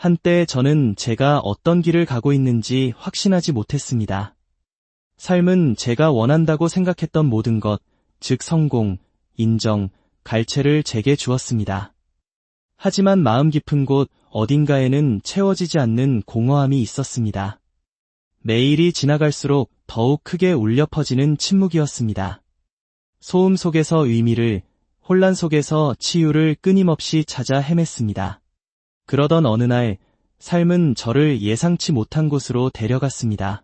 한때 저는 제가 어떤 길을 가고 있는지 확신하지 못했습니다. 삶은 제가 원한다고 생각했던 모든 것, 즉 성공, 인정, 갈채를 제게 주었습니다. 하지만 마음 깊은 곳 어딘가에는 채워지지 않는 공허함이 있었습니다. 매일이 지나갈수록 더욱 크게 울려 퍼지는 침묵이었습니다. 소음 속에서 의미를, 혼란 속에서 치유를 끊임없이 찾아 헤맸습니다. 그러던 어느 날, 삶은 저를 예상치 못한 곳으로 데려갔습니다.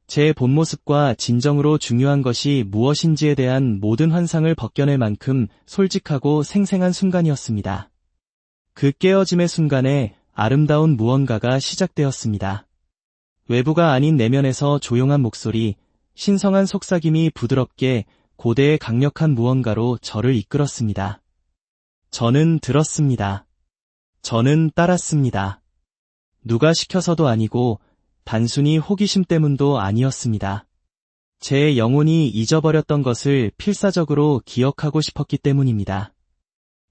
제 본 모습과 진정으로 중요한 것이 무엇인지에 대한 모든 환상을 벗겨낼 만큼 솔직하고 생생한 순간이었습니다. 그 깨어짐의 순간에 아름다운 무언가가 시작되었습니다. 외부가 아닌 내면에서 조용한 목소리, 신성한 속삭임이 부드럽게 고대의 강력한 무언가로 저를 이끌었습니다. 저는 들었습니다. 저는 따랐습니다. 누가 시켜서도 아니고 단순히 호기심 때문도 아니었습니다. 제 영혼이 잊어버렸던 것을 필사적으로 기억하고 싶었기 때문입니다.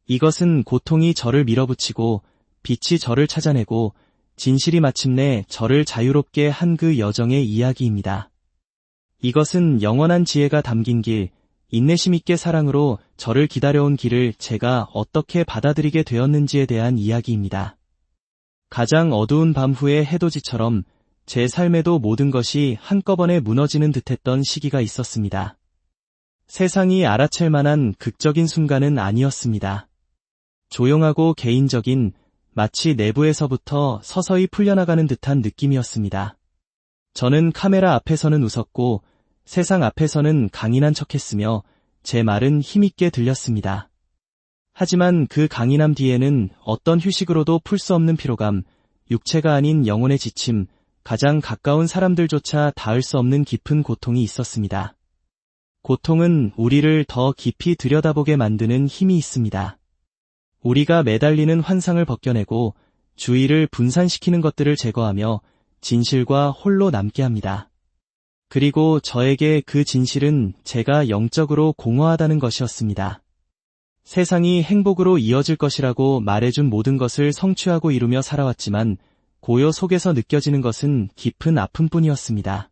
이것은 고통이 저를 밀어붙이고 빛이 저를 찾아내고 진실이 마침내 저를 자유롭게 한 그 여정의 이야기입니다. 이것은 영원한 지혜가 담긴 길, 인내심 있게 사랑으로 저를 기다려온 길을 제가 어떻게 받아들이게 되었는지에 대한 이야기입니다. 가장 어두운 밤 후의 해돋이처럼 제 삶에도 모든 것이 한꺼번에 무너지는 듯했던 시기가 있었습니다. 세상이 알아챌 만한 극적인 순간은 아니었습니다. 조용하고 개인적인, 마치 내부에서부터 서서히 풀려나가는 듯한 느낌이었습니다. 저는 카메라 앞에서는 웃었고 세상 앞에서는 강인한 척했으며 제 말은 힘있게 들렸습니다. 하지만 그 강인함 뒤에는 어떤 휴식으로도 풀 수 없는 피로감, 육체가 아닌 영혼의 지침, 가장 가까운 사람들조차 닿을 수 없는 깊은 고통이 있었습니다. 고통은 우리를 더 깊이 들여다보게 만드는 힘이 있습니다. 우리가 매달리는 환상을 벗겨내고 주의를 분산시키는 것들을 제거하며 진실과 홀로 남게 합니다. 그리고 저에게 그 진실은 제가 영적으로 공허하다는 것이었습니다. 세상이 행복으로 이어질 것이라고 말해준 모든 것을 성취하고 이루며 살아왔지만 고요 속에서 느껴지는 것은 깊은 아픔뿐이었습니다.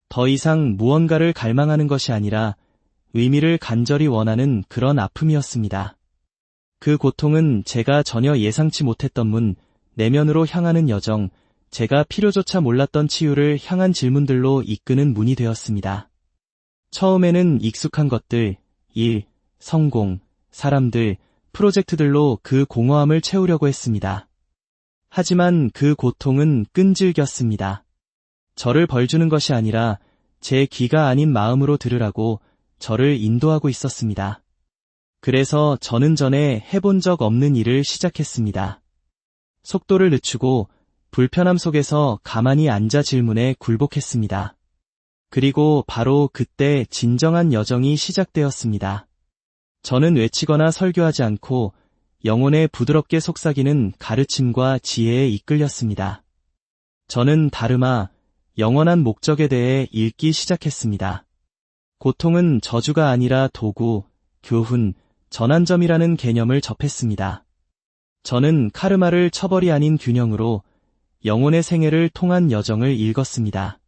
더 이상 무언가를 갈망하는 것이 아니라 의미를 간절히 원하는 그런 아픔이었습니다. 그 고통은 제가 전혀 예상치 못했던 문, 내면으로 향하는 여정, 제가 필요조차 몰랐던 치유를 향한 질문들로 이끄는 문이 되었습니다. 처음에는 익숙한 것들, 일, 성공, 사람들, 프로젝트들로 그 공허함을 채우려고 했습니다. 하지만 그 고통은 끈질겼습니다. 저를 벌주는 것이 아니라 제 귀가 아닌 마음으로 들으라고 저를 인도하고 있었습니다. 그래서 저는 전에 해본 적 없는 일을 시작했습니다. 속도를 늦추고 불편함 속에서 가만히 앉아 질문에 굴복했습니다. 그리고 바로 그때 진정한 여정이 시작되었습니다. 저는 외치거나 설교하지 않고 영혼에 부드럽게 속삭이는 가르침과 지혜에 이끌렸습니다. 저는 다르마, 영원한 목적에 대해 읽기 시작했습니다. 고통은 저주가 아니라 도구, 교훈, 전환점이라는 개념을 접했습니다. 저는 카르마를 처벌이 아닌 균형으로 영혼의 생애를 통한 여정을 읽었습니다.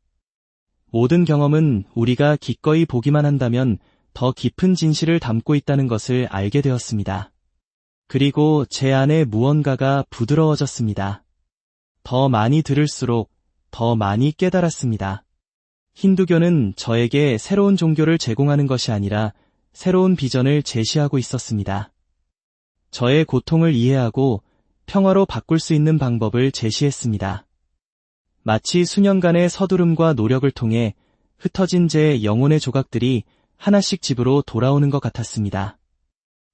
모든 경험은 우리가 기꺼이 보기만 한다면 더 깊은 진실을 담고 있다는 것을 알게 되었습니다. 그리고 제 안에 무언가가 부드러워졌습니다. 더 많이 들을수록 더 많이 깨달았습니다. 힌두교는 저에게 새로운 종교를 제공하는 것이 아니라 새로운 비전을 제시하고 있었습니다. 저의 고통을 이해하고 평화로 바꿀 수 있는 방법을 제시했습니다. 마치 수년간의 서두름과 노력을 통해 흩어진 제 영혼의 조각들이 하나씩 집으로 돌아오는 것 같았습니다.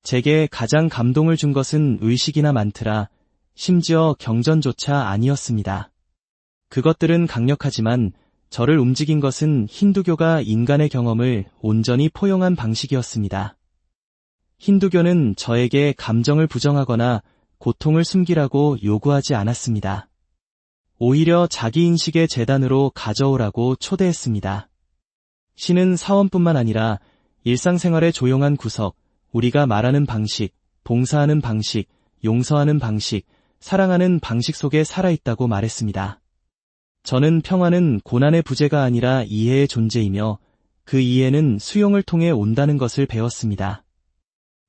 제게 가장 감동을 준 것은 의식이나 만트라, 심지어 경전조차 아니었습니다. 그것들은 강력하지만 저를 움직인 것은 힌두교가 인간의 경험을 온전히 포용한 방식이었습니다. 힌두교는 저에게 감정을 부정하거나 고통을 숨기라고 요구하지 않았습니다. 오히려 자기인식의 재단으로 가져오라고 초대했습니다. 신은 사원뿐만 아니라 일상생활의 조용한 구석, 우리가 말하는 방식, 봉사하는 방식, 용서하는 방식, 사랑하는 방식 속에 살아있다고 말했습니다. 저는 평화는 고난의 부재가 아니라 이해의 존재이며 그 이해는 수용을 통해 온다는 것을 배웠습니다.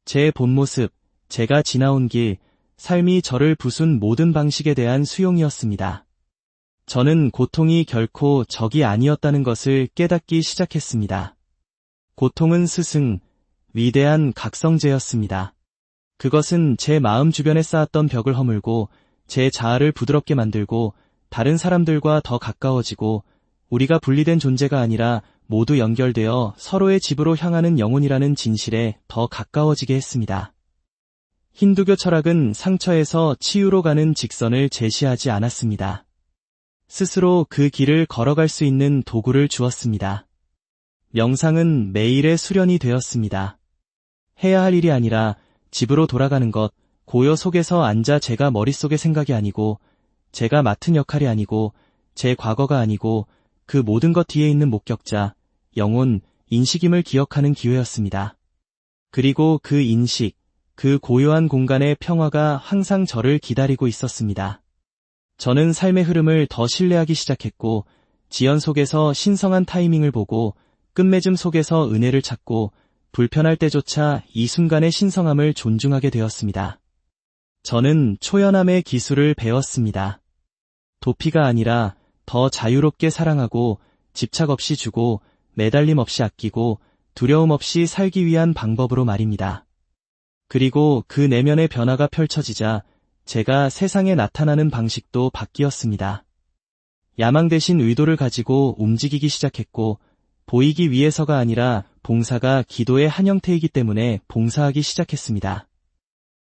제 본 모습, 제가 지나온 길, 삶이 저를 부순 모든 방식에 대한 수용이었습니다. 저는 고통이 결코 적이 아니었다는 것을 깨닫기 시작했습니다. 고통은 스승, 위대한 각성제였습니다. 그것은 제 마음 주변에 쌓았던 벽을 허물고 제 자아를 부드럽게 만들고 다른 사람들과 더 가까워지고 우리가 분리된 존재가 아니라 모두 연결되어 서로의 집으로 향하는 영혼이라는 진실에 더 가까워지게 했습니다. 힌두교 철학은 상처에서 치유로 가는 직선을 제시하지 않았습니다. 스스로 그 길을 걸어갈 수 있는 도구를 주었습니다. 명상은 매일의 수련이 되었습니다. 해야 할 일이 아니라 집으로 돌아가는 것, 고요 속에서 앉아 제가 머릿속의 생각이 아니고 제가 맡은 역할이 아니고 제 과거가 아니고 그 모든 것 뒤에 있는 목격자, 영혼, 인식임을 기억하는 기회였습니다. 그리고 그 인식, 그 고요한 공간의 평화가 항상 저를 기다리고 있었습니다. 저는 삶의 흐름을 더 신뢰하기 시작했고 지연 속에서 신성한 타이밍을 보고 끝맺음 속에서 은혜를 찾고 불편할 때조차 이 순간의 신성함을 존중하게 되었습니다. 저는 초연함의 기술을 배웠습니다. 도피가 아니라 더 자유롭게 사랑하고 집착 없이 주고 매달림 없이 아끼고 두려움 없이 살기 위한 방법으로 말입니다. 그리고 그 내면의 변화가 펼쳐지자 제가 세상에 나타나는 방식도 바뀌었습니다. 야망 대신 의도를 가지고 움직이기 시작했고 보이기 위해서가 아니라 봉사가 기도의 한 형태이기 때문에 봉사하기 시작했습니다.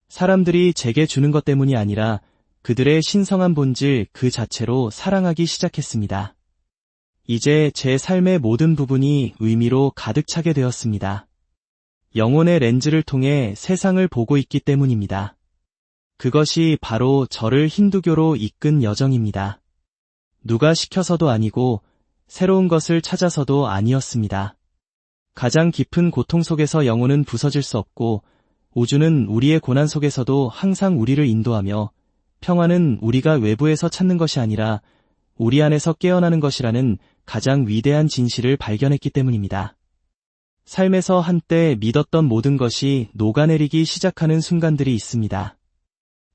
사람들이 제게 주는 것 때문이 아니라 그들의 신성한 본질 그 자체로 사랑하기 시작했습니다. 이제 제 삶의 모든 부분이 의미로 가득 차게 되었습니다. 영혼의 렌즈를 통해 세상을 보고 있기 때문입니다. 그것이 바로 저를 힌두교로 이끈 여정입니다. 누가 시켜서도 아니고 새로운 것을 찾아서도 아니었습니다. 가장 깊은 고통 속에서 영혼은 부서질 수 없고 우주는 우리의 고난 속에서도 항상 우리를 인도하며 평화는 우리가 외부에서 찾는 것이 아니라 우리 안에서 깨어나는 것이라는 가장 위대한 진실을 발견했기 때문입니다. 삶에서 한때 믿었던 모든 것이 녹아내리기 시작하는 순간들이 있습니다.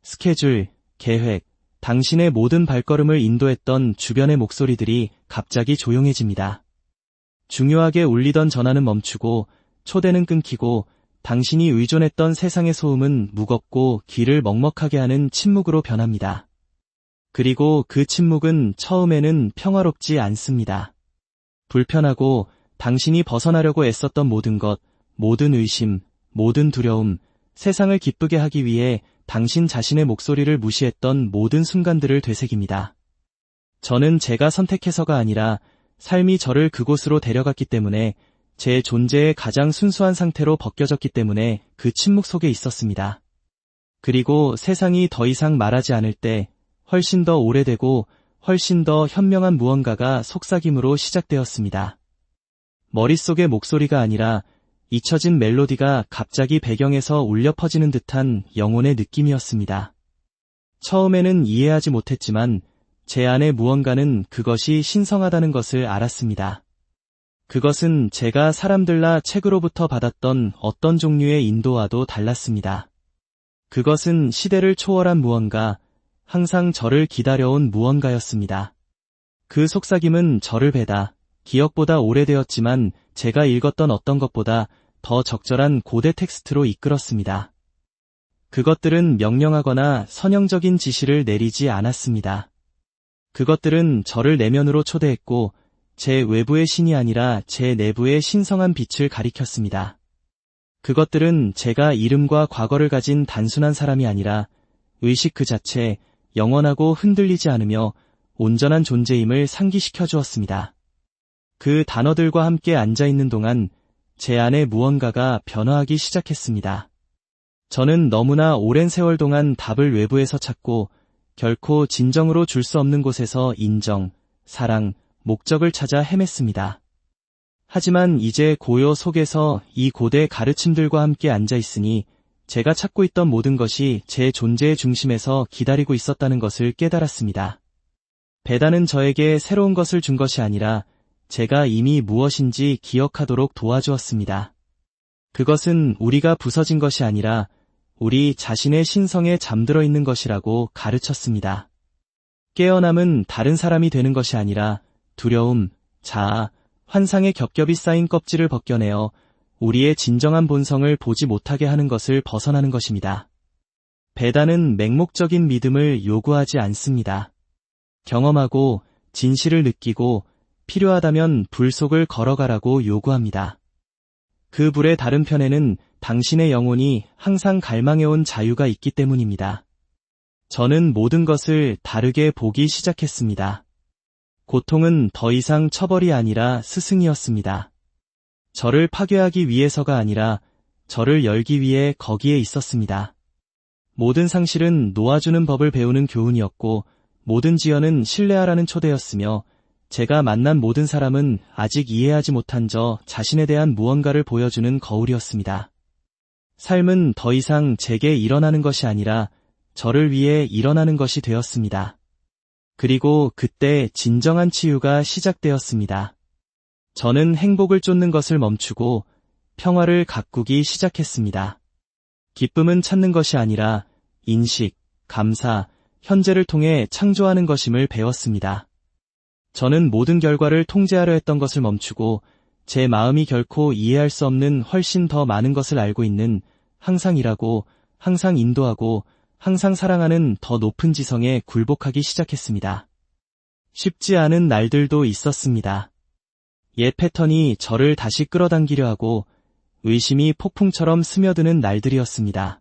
스케줄, 계획, 당신의 모든 발걸음을 인도했던 주변의 목소리들이 갑자기 조용해집니다. 중요하게 울리던 전화는 멈추고 초대는 끊기고 당신이 의존했던 세상의 소음은 무겁고 귀를 먹먹하게 하는 침묵으로 변합니다. 그리고 그 침묵은 처음에는 평화롭지 않습니다. 불편하고 당신이 벗어나려고 애썼던 모든 것, 모든 의심, 모든 두려움, 세상을 기쁘게 하기 위해 당신 자신의 목소리를 무시했던 모든 순간들을 되새깁니다. 저는 제가 선택해서가 아니라 삶이 저를 그곳으로 데려갔기 때문에 제 존재의 가장 순수한 상태로 벗겨졌기 때문에 그 침묵 속에 있었습니다. 그리고 세상이 더 이상 말하지 않을 때 훨씬 더 오래되고 훨씬 더 현명한 무언가가 속삭임으로 시작되었습니다. 머릿속의 목소리가 아니라 잊혀진 멜로디가 갑자기 배경에서 울려 퍼지는 듯한 영혼의 느낌이었습니다. 처음에는 이해하지 못했지만 제 안의 무언가는 그것이 신성하다는 것을 알았습니다. 그것은 제가 사람들나 책으로부터 받았던 어떤 종류의 인도와도 달랐습니다. 그것은 시대를 초월한 무언가, 항상 저를 기다려온 무언가였습니다. 그 속삭임은 저를 배다, 기억보다 오래되었지만 제가 읽었던 어떤 것보다 더 적절한 고대 텍스트로 이끌었습니다. 그것들은 명령하거나 선형적인 지시를 내리지 않았습니다. 그것들은 저를 내면으로 초대했고 제 외부의 신이 아니라 제 내부의 신성한 빛을 가리켰습니다. 그것들은 제가 이름과 과거를 가진 단순한 사람이 아니라 의식 그 자체, 영원하고 흔들리지 않으며 온전한 존재임을 상기시켜 주었습니다. 그 단어들과 함께 앉아있는 동안 제 안에 무언가가 변화하기 시작했습니다. 저는 너무나 오랜 세월 동안 답을 외부에서 찾고 결코 진정으로 줄 수 없는 곳에서 인정, 사랑, 목적을 찾아 헤맸습니다. 하지만 이제 고요 속에서 이 고대 가르침들과 함께 앉아있으니 제가 찾고 있던 모든 것이 제 존재의 중심에서 기다리고 있었다는 것을 깨달았습니다. 배단은 저에게 새로운 것을 준 것이 아니라 제가 이미 무엇인지 기억하도록 도와주었습니다. 그것은 우리가 부서진 것이 아니라 우리 자신의 신성에 잠들어 있는 것이라고 가르쳤습니다. 깨어남은 다른 사람이 되는 것이 아니라 두려움, 자아, 환상의 겹겹이 쌓인 껍질을 벗겨내어 우리의 진정한 본성을 보지 못하게 하는 것을 벗어나는 것입니다. 배단은 맹목적인 믿음을 요구하지 않습니다. 경험하고 진실을 느끼고 필요하다면 불 속을 걸어가라고 요구합니다. 그 불의 다른 편에는 당신의 영혼이 항상 갈망해온 자유가 있기 때문입니다. 저는 모든 것을 다르게 보기 시작했습니다. 고통은 더 이상 처벌이 아니라 스승이었습니다. 저를 파괴하기 위해서가 아니라 저를 열기 위해 거기에 있었습니다. 모든 상실은 놓아주는 법을 배우는 교훈이었고 모든 지연은 신뢰하라는 초대였으며 제가 만난 모든 사람은 아직 이해하지 못한 저 자신에 대한 무언가를 보여주는 거울이었습니다. 삶은 더 이상 제게 일어나는 것이 아니라 저를 위해 일어나는 것이 되었습니다. 그리고 그때 진정한 치유가 시작되었습니다. 저는 행복을 쫓는 것을 멈추고 평화를 가꾸기 시작했습니다. 기쁨은 찾는 것이 아니라 인식, 감사, 현재를 통해 창조하는 것임을 배웠습니다. 저는 모든 결과를 통제하려 했던 것을 멈추고 제 마음이 결코 이해할 수 없는 훨씬 더 많은 것을 알고 있는 항상 일하고 항상 인도하고 항상 사랑하는 더 높은 지성에 굴복하기 시작했습니다. 쉽지 않은 날들도 있었습니다. 옛 패턴이 저를 다시 끌어당기려 하고 의심이 폭풍처럼 스며드는 날들이었습니다.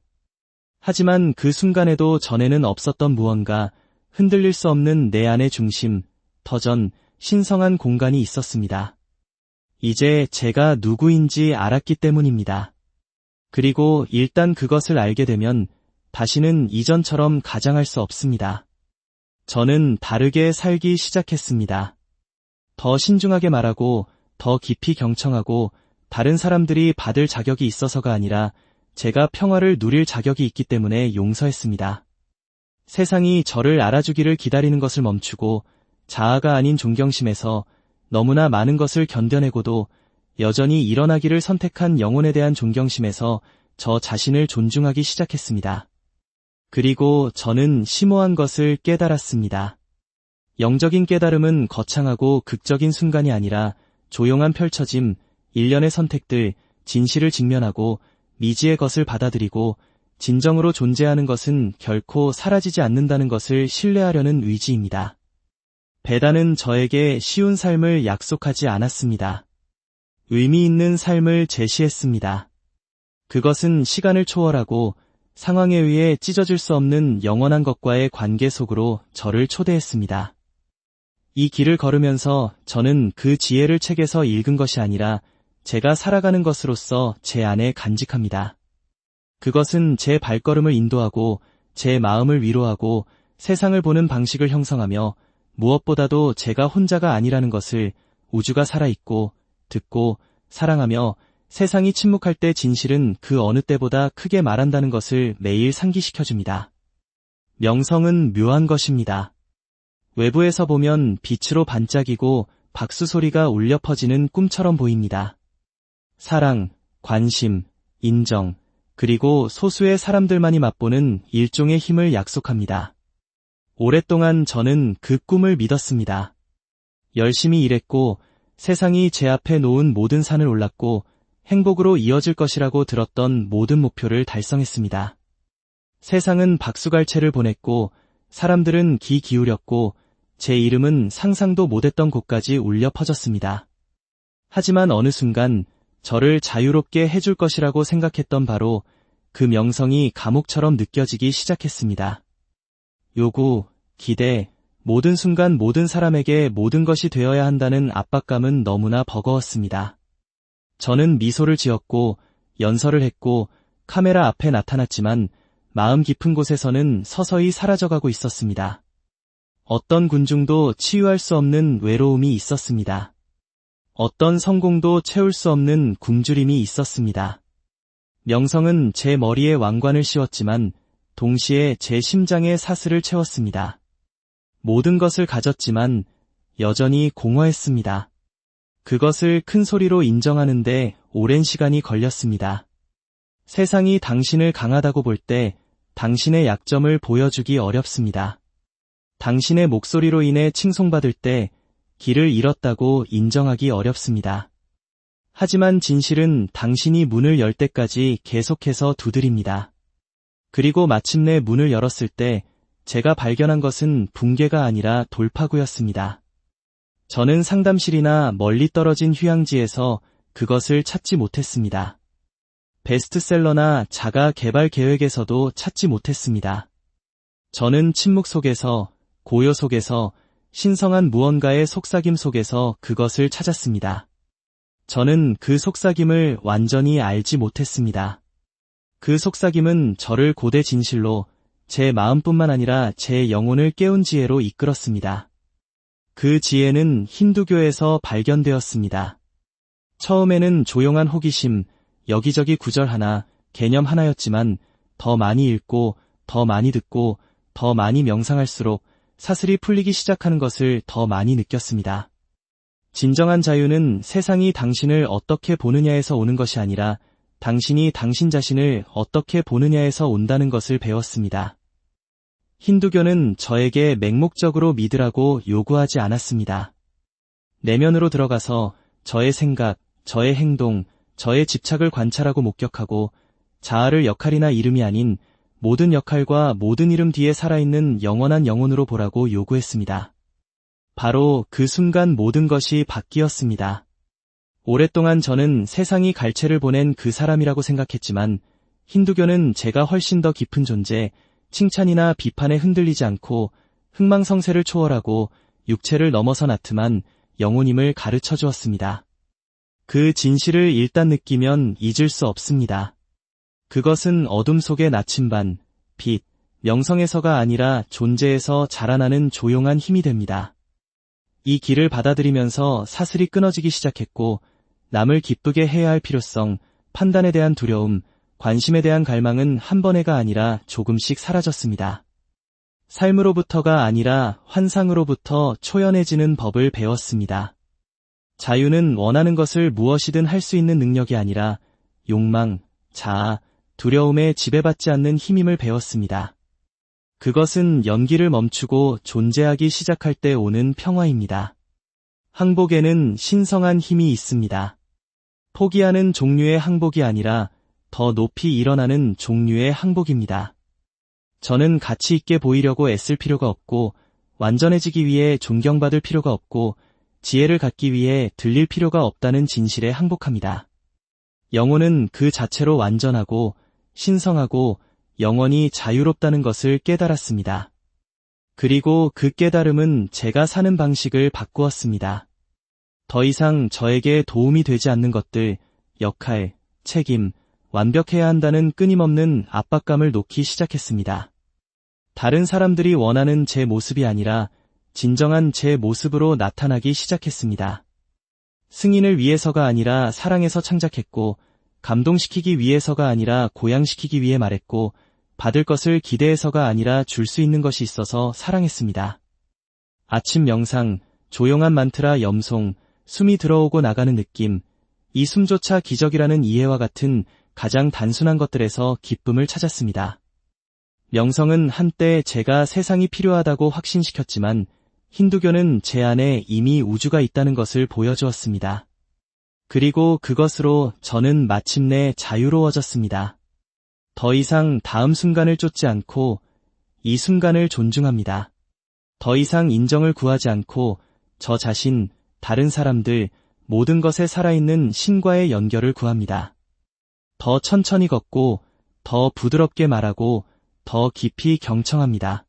하지만 그 순간에도 전에는 없었던 무언가, 흔들릴 수 없는 내 안의 중심, 터전, 신성한 공간이 있었습니다. 이제 제가 누구인지 알았기 때문입니다. 그리고 일단 그것을 알게 되면 다시는 이전처럼 가장할 수 없습니다. 저는 다르게 살기 시작했습니다. 더 신중하게 말하고 더 깊이 경청하고 다른 사람들이 받을 자격이 있어서가 아니라 제가 평화를 누릴 자격이 있기 때문에 용서했습니다. 세상이 저를 알아주기를 기다리는 것을 멈추고 자아가 아닌 존경심에서 너무나 많은 것을 견뎌내고도 여전히 일어나기를 선택한 영혼에 대한 존경심에서 저 자신을 존중하기 시작했습니다. 그리고 저는 심오한 것을 깨달았습니다. 영적인 깨달음은 거창하고 극적인 순간이 아니라 조용한 펼쳐짐, 일련의 선택들, 진실을 직면하고 미지의 것을 받아들이고 진정으로 존재하는 것은 결코 사라지지 않는다는 것을 신뢰하려는 의지입니다. 배단은 저에게 쉬운 삶을 약속하지 않았습니다. 의미 있는 삶을 제시했습니다. 그것은 시간을 초월하고 상황에 의해 찢어질 수 없는 영원한 것과의 관계 속으로 저를 초대했습니다. 이 길을 걸으면서 저는 그 지혜를 책에서 읽은 것이 아니라 제가 살아가는 것으로서 제 안에 간직합니다. 그것은 제 발걸음을 인도하고 제 마음을 위로하고 세상을 보는 방식을 형성하며 무엇보다도 제가 혼자가 아니라는 것을, 우주가 살아있고 듣고 사랑하며 세상이 침묵할 때 진실은 그 어느 때보다 크게 말한다는 것을 매일 상기시켜줍니다. 명성은 묘한 것입니다. 외부에서 보면 빛으로 반짝이고 박수 소리가 울려 퍼지는 꿈처럼 보입니다. 사랑, 관심, 인정, 그리고 소수의 사람들만이 맛보는 일종의 힘을 약속합니다. 오랫동안 저는 그 꿈을 믿었습니다. 열심히 일했고 세상이 제 앞에 놓은 모든 산을 올랐고 행복으로 이어질 것이라고 들었던 모든 목표를 달성했습니다. 세상은 박수갈채를 보냈고 사람들은 귀 기울였고 제 이름은 상상도 못했던 곳까지 울려 퍼졌습니다. 하지만 어느 순간 저를 자유롭게 해줄 것이라고 생각했던 바로 그 명성이 감옥처럼 느껴지기 시작했습니다. 요구, 기대, 모든 순간 모든 사람에게 모든 것이 되어야 한다는 압박감은 너무나 버거웠습니다. 저는 미소를 지었고 연설을 했고 카메라 앞에 나타났지만 마음 깊은 곳에서는 서서히 사라져가고 있었습니다. 어떤 군중도 치유할 수 없는 외로움이 있었습니다. 어떤 성공도 채울 수 없는 굶주림이 있었습니다. 명성은 제 머리에 왕관을 씌웠지만 동시에 제 심장에 사슬을 채웠습니다. 모든 것을 가졌지만 여전히 공허했습니다. 그것을 큰 소리로 인정하는데 오랜 시간이 걸렸습니다. 세상이 당신을 강하다고 볼 때 당신의 약점을 보여주기 어렵습니다. 당신의 목소리로 인해 칭송받을 때 길을 잃었다고 인정하기 어렵습니다. 하지만 진실은 당신이 문을 열 때까지 계속해서 두드립니다. 그리고 마침내 문을 열었을 때 제가 발견한 것은 붕괴가 아니라 돌파구였습니다. 저는 상담실이나 멀리 떨어진 휴양지에서 그것을 찾지 못했습니다. 베스트셀러나 자가 개발 계획에서도 찾지 못했습니다. 저는 침묵 속에서, 고요 속에서, 신성한 무언가의 속삭임 속에서 그것을 찾았습니다. 저는 그 속삭임을 완전히 알지 못했습니다. 그 속삭임은 저를 고대 진실로, 제 마음뿐만 아니라 제 영혼을 깨운 지혜로 이끌었습니다. 그 지혜는 힌두교에서 발견되었습니다. 처음에는 조용한 호기심, 여기저기 구절 하나, 개념 하나였지만 더 많이 읽고, 더 많이 듣고, 더 많이 명상할수록 사슬이 풀리기 시작하는 것을 더 많이 느꼈습니다. 진정한 자유는 세상이 당신을 어떻게 보느냐에서 오는 것이 아니라 당신이 당신 자신을 어떻게 보느냐에서 온다는 것을 배웠습니다. 힌두교는 저에게 맹목적으로 믿으라고 요구하지 않았습니다. 내면으로 들어가서 저의 생각, 저의 행동, 저의 집착을 관찰하고 목격하고 자아를 역할이나 이름이 아닌 모든 역할과 모든 이름 뒤에 살아있는 영원한 영혼으로 보라고 요구했습니다. 바로 그 순간 모든 것이 바뀌었습니다. 오랫동안 저는 세상이 갈채를 보낸 그 사람이라고 생각했지만 힌두교는 제가 훨씬 더 깊은 존재, 칭찬이나 비판에 흔들리지 않고 흥망성쇠를 초월하고 육체를 넘어서 나트만 영혼임을 가르쳐 주었습니다. 그 진실을 일단 느끼면 잊을 수 없습니다. 그것은 어둠 속의 나침반, 빛, 명성에서가 아니라 존재에서 자라나는 조용한 힘이 됩니다. 이 길을 받아들이면서 사슬이 끊어지기 시작했고 남을 기쁘게 해야 할 필요성, 판단에 대한 두려움, 관심에 대한 갈망은 한 번에가 아니라 조금씩 사라졌습니다. 삶으로부터가 아니라 환상으로부터 초연해지는 법을 배웠습니다. 자유는 원하는 것을 무엇이든 할 수 있는 능력이 아니라 욕망, 자아, 두려움에 지배받지 않는 힘임을 배웠습니다. 그것은 연기를 멈추고 존재하기 시작할 때 오는 평화입니다. 항복에는 신성한 힘이 있습니다. 포기하는 종류의 항복이 아니라 더 높이 일어나는 종류의 항복입니다. 저는 가치 있게 보이려고 애쓸 필요가 없고 완전해지기 위해 존경받을 필요가 없고 지혜를 갖기 위해 들릴 필요가 없다는 진실에 항복합니다. 영혼은 그 자체로 완전하고 신성하고 영원히 자유롭다는 것을 깨달았습니다. 그리고 그 깨달음은 제가 사는 방식을 바꾸었습니다. 더 이상 저에게 도움이 되지 않는 것들, 역할, 책임, 완벽해야 한다는 끊임없는 압박감을 놓기 시작했습니다. 다른 사람들이 원하는 제 모습이 아니라 진정한 제 모습으로 나타나기 시작했습니다. 승인을 위해서가 아니라 사랑해서 창작했고, 감동시키기 위해서가 아니라 고양시키기 위해 말했고, 받을 것을 기대해서가 아니라 줄 수 있는 것이 있어서 사랑했습니다. 아침 명상, 조용한 만트라 염송, 숨이 들어오고 나가는 느낌, 이 숨조차 기적이라는 이해와 같은 가장 단순한 것들에서 기쁨을 찾았습니다. 명성은 한때 제가 세상이 필요하다고 확신시켰지만 힌두교는 제 안에 이미 우주가 있다는 것을 보여주었습니다. 그리고 그것으로 저는 마침내 자유로워졌습니다. 더 이상 다음 순간을 쫓지 않고 이 순간을 존중합니다. 더 이상 인정을 구하지 않고 저 자신, 다른 사람들, 모든 것에 살아있는 신과의 연결을 구합니다. 더 천천히 걷고 더 부드럽게 말하고 더 깊이 경청합니다.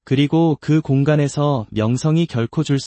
그리고 그 공간에서 명성이 결코 줄